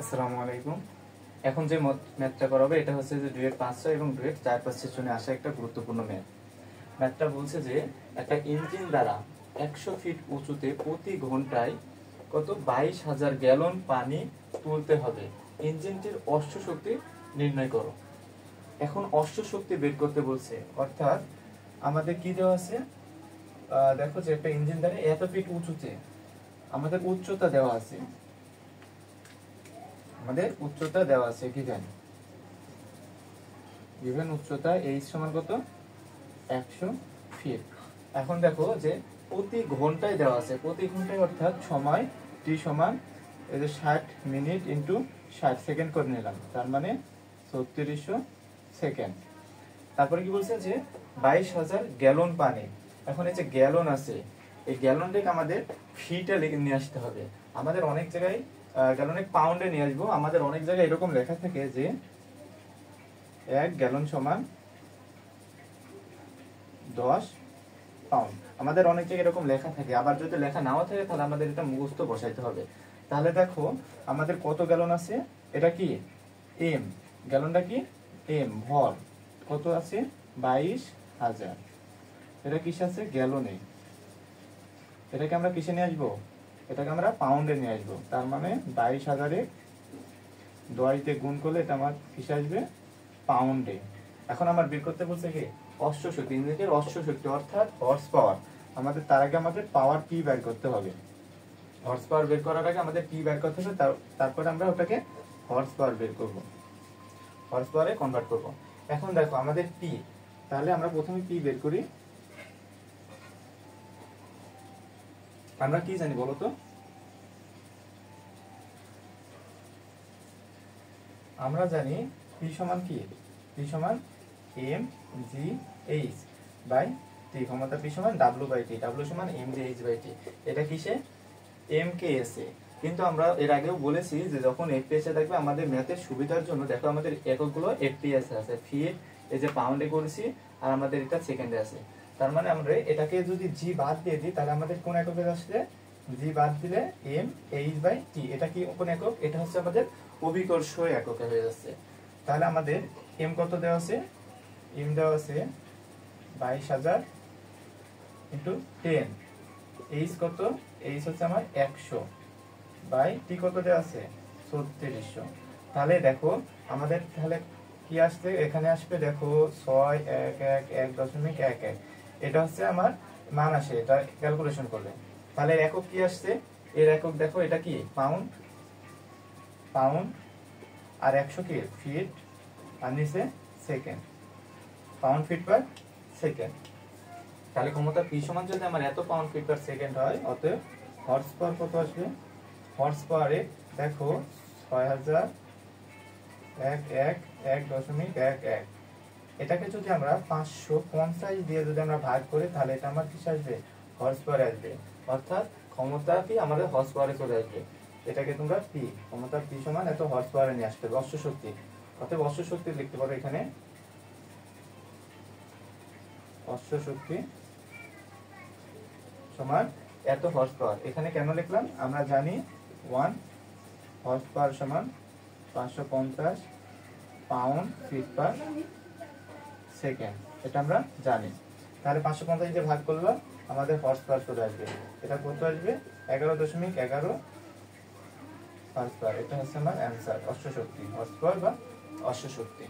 আসসালামু আলাইকুম। এখন যে ম্যাথটা করাবে এটা হচ্ছে যে ডুয়েট 500 এবং ডুয়েট 4-5 সেশনে আসা একটা গুরুত্বপূর্ণ ম্যাথ। ম্যাথটা বলছে যে একটা ইঞ্জিন দ্বারা 100 ফিট উঁচুতে প্রতি ঘন্টায় কত 22,000 গ্যালন পানি তুলতে হবে। ইঞ্জিনটির অশ্ব শক্তি নির্ণয় করো। এখন অশ্ব শক্তি বের করতে বলছে, অর্থাৎ আমাদের কি দেওয়া আছে, দেখো যে একটা ইঞ্জিন দ্বারা এত ফিট উঁচুতে আমাদের উচ্চতা দেওয়া আছে, গিভেন উচ্চতা h সমান কত 100 ফিট। এখন দেখো যে প্রতি ঘন্টায় দেওয়া আছে, প্রতি ঘন্টায় অর্থাৎ সময় t সমান এই যে 60 মিনিট ইনটু 60 সেকেন্ড করে নিলাম, তার মানে 3600 সেকেন্ড। তারপরে কি বলছে যে 22,000 গ্যালন পানি। এখন এই যে গ্যালন আছে, এই গ্যালনটাকে আমাদের ফিটে নিয়ে আসতে হবে। আমাদের অনেক জায়গায় গ্যালনে পাউন্ডে নিয়ে আসবো। আমাদের অনেক জায়গায় এরকম লেখা থাকে যে 1 গ্যালন সমান 10 পাউন্ড। আমাদের অনেক জায়গায় এরকম লেখা থাকে, আবার যদি লেখা নাও থাকে তাহলে আমাদের এটা মুখস্থ বসাইতে হবে। তাহলে দেখো আমাদের কত গ্যালন আছে, এটা কি এম, গ্যালনটা কি এম, ভর কত আছে 22,000। এটা কিসে আছে গ্যালনে, এটাকে আমরা কিসে নিয়ে আসবো, এটাকে আমরা পাউন্ডে নিয়ে আসবো। তার মানে 22,000-এ 10 দিয়ে গুণ করলে এটা আমার কিসে আসবে পাউন্ডে। এখন আমার বের করতে বলছে কি অশ্ব শক্তি, ইঞ্জিনের অশ্ব শক্তি অর্থাৎ হর্স পাওয়ার। আমাদের তার আগে আমাদের পাওয়ার পি বের করতে হবে। হর্স পাওয়ার বের করার আগে আমাদের পি বের করতে হবে, তারপরে আমরা ওটাকে হর্স পাওয়ার বের করব, হর্স পাওয়ারে কনভার্ট করব। এখন দেখো আমাদের পি, তাহলে আমরা প্রথমে পি বের করি। আমরা কি জানি বলো তো, আমরা জানি পি সমান কি, পি সমান M G H by T, ক্ষমতা পি সমান ডাব্লিউ বাই টি, ডাব্লিউ সমান M G H by T. এটা কিসে এম কে এস এ। কিন্তু আমরা এর আগেও বলেছি যে যখন এফপিএস এ থাকবে আমাদের ম্যাথের সুবিধার জন্য দেখো আমাদের এককগুলো এফপিএস এ আছে, ফিট এই যে পাউন্ডে করেছি, আর আমাদের এটা সেকেন্ডে আছে। তার মানে আমরা এটাকে যদি জি বাদ দিয়ে দিই তাহলে আমাদের কোন এককে আসছে, জি বাদ দিলে এম এইচ বাই টি। এটা কি কোন একক, এটা হচ্ছে আমাদের অভিকর্ষ এককে হয়ে যাচ্ছে। তাহলে আমাদের এম কত দেওয়া আছে, এম দেওয়া আছে 22,000 ইন্টু 10, এইচ কত, এইচ হচ্ছে আমার 100 বাই টি কত দেওয়া আছে 3600। তাহলে দেখো আমাদের তাহলে কি আসছে, এখানে আসবে দেখো 611.11, এটা হচ্ছে আমার মান আসে, এটা ক্যালকুলেশন করলে। তাহলে একক কি আসছে, এর একক দেখো এটা কি পাউন্ড, পাউন্ড আর 100 কি ফিট, আর নিচে second, pound feet per second. তাহলে ক্ষমতা পি সমান যদি আমার এত পাউন্ড ফিট পার সেকেন্ড হয়, অতএব হর্স পাওয়ার কত আসবে, হর্স পাওয়ারে দেখো 6000.11, এটাকে যদি আমরা 550 দিয়ে যদি আমরা ভাগ করি তাহলে এটা আমার কিসে আসবে হর্স পাওয়ারে আসবে, অর্থাৎ ক্ষমতা কি আমাদের হর্স পাওয়ারে চলে আসবে। এটাকে তোমরা পি, ক্ষমতা পি সমান এত হর্স পাওয়ারে নিয়ে আসতে হবে, অশ্ব শক্তি। অতএব অশ্ব শক্তি লিখতে পারো এখানে, অশ্ব শক্তি সমান এত হর্স পাওয়ার। এখানে কেন লিখলাম, আমরা জানি 1 হর্স পাওয়ার সমান 550 পাউন্ড ফিট পার সেকেন্ড, এটা আমরা জানি। তাহলে 550 দিয়ে ভাগ করলে আমাদের হর্স পাওয়ার চলে আসবে, এটা কত আসবে 11.11 হর্স পাওয়ার। এটা হচ্ছে আমার অ্যান্সার, অশ্ব শক্তি, হর্স পাওয়ার বা অশ্ব শক্তি।